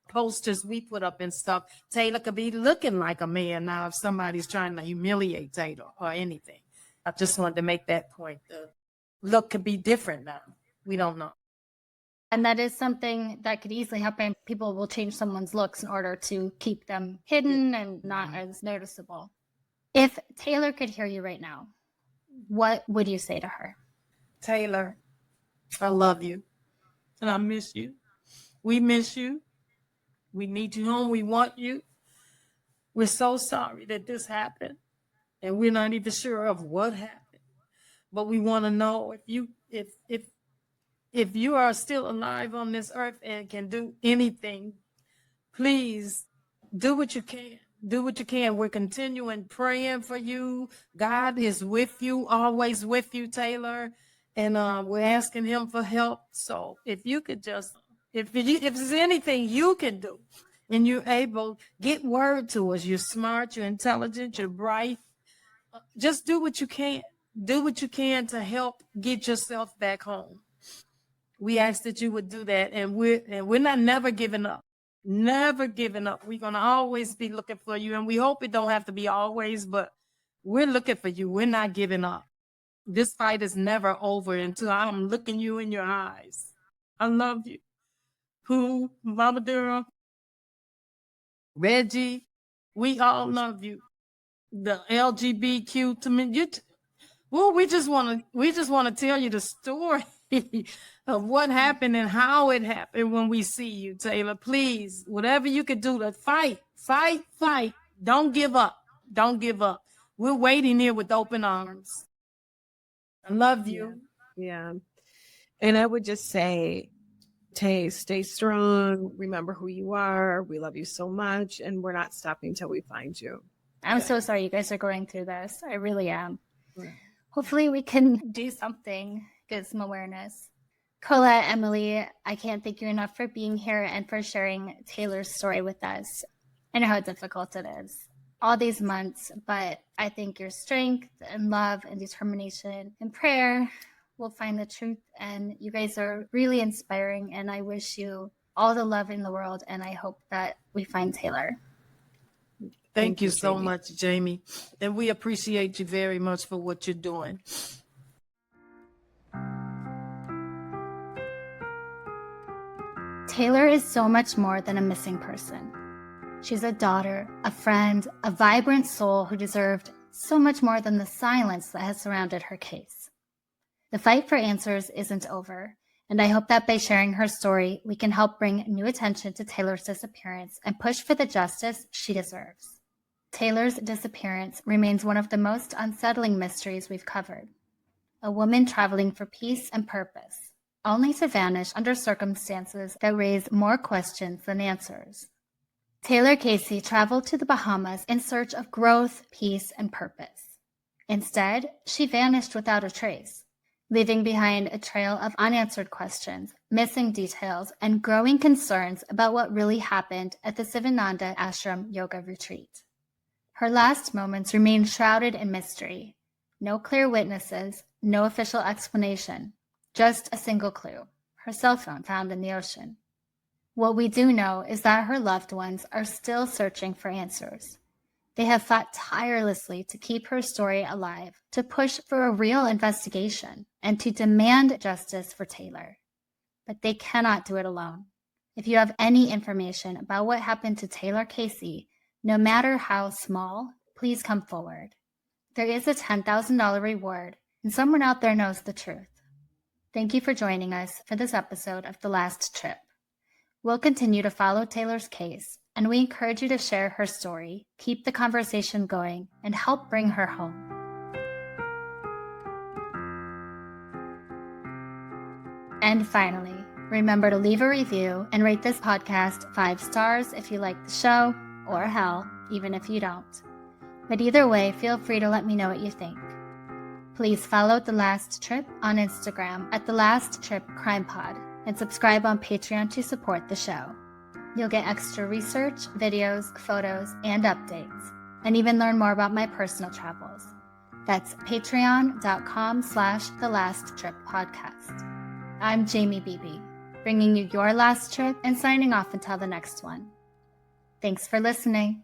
posters we put up and stuff, Taylor could be looking like a man now if somebody's trying to humiliate Taylor or anything. I just wanted to make that point. The look could be different now. We don't know. And that is something that could easily happen. People will change someone's looks in order to keep them hidden and not as noticeable. If Taylor could hear you right now, what would you say to her? Taylor, I love you and I miss you. We miss you. We need you home. We want you. We're so sorry that this happened and we're not even sure of what happened. But we want to know if you are still alive on this earth and can do anything, please do what you can. Do what you can. We're continuing praying for you. God is with you, always with you, Taylor. And we're asking him for help. So if you could just, if there's anything you can do and you're able, get word to us. You're smart, you're intelligent, you're bright. Just do what you can. Do what you can to help get yourself back home. We ask that you would do that, and we're not never giving up. Never giving up. We're gonna always be looking for you, and we hope it don't have to be always, but we're looking for you. We're not giving up. This fight is never over until I'm looking you in your eyes. I love you. Who, Mama Dura, Reggie, we all love you. The LGBTQ to me, well, we just want to tell you the story of what happened and how it happened when we see you, Taylor. Please, whatever you could do to fight. Don't give up. Don't give up. We're waiting here with open arms. I love you. Yeah. And I would just say, Tay, stay strong. Remember who you are. We love you so much. And we're not stopping till we find you. I'm so sorry you guys are going through this. I really am. Yeah. Hopefully we can do something, get some awareness. Colette, Emily, I can't thank you enough for being here and for sharing Taylor's story with us. I know how difficult it is all these months, but I think your strength and love and determination and prayer will find the truth. And you guys are really inspiring, and I wish you all the love in the world, and I hope that we find Taylor. Thank you so Jamie. much, Jamie. And we appreciate you very much for what you're doing. Taylor is so much more than a missing person. She's a daughter, a friend, a vibrant soul who deserved so much more than the silence that has surrounded her case. The fight for answers isn't over, and I hope that by sharing her story, we can help bring new attention to Taylor's disappearance and push for the justice she deserves. Taylor's disappearance remains one of the most unsettling mysteries we've covered. A woman traveling for peace and purpose, only to vanish under circumstances that raise more questions than answers. Taylor Casey traveled to the Bahamas in search of growth, peace, and purpose. Instead, she vanished without a trace, leaving behind a trail of unanswered questions, missing details, and growing concerns about what really happened at the Sivananda Ashram yoga retreat. Her last moments remain shrouded in mystery. No clear witnesses, no official explanation, just a single clue, her cell phone found in the ocean. What we do know is that her loved ones are still searching for answers. They have fought tirelessly to keep her story alive, to push for a real investigation, and to demand justice for Taylor. But they cannot do it alone. If you have any information about what happened to Taylor Casey, no matter how small, please come forward. There is a $10,000 reward, and someone out there knows the truth. Thank you for joining us for this episode of The Last Trip. We'll continue to follow Taylor's case, and we encourage you to share her story, keep the conversation going, and help bring her home. And finally, remember to leave a review and rate this podcast 5 stars if you like the show, or hell, even if you don't. But either way, feel free to let me know what you think. Please follow The Last Trip on Instagram at The Last Trip Crime Pod and subscribe on Patreon to support the show. You'll get extra research, videos, photos, and updates, and even learn more about my personal travels. That's patreon.com/The Last Trip Podcast. I'm Jamie Beebe, bringing you your last trip and signing off until the next one. Thanks for listening.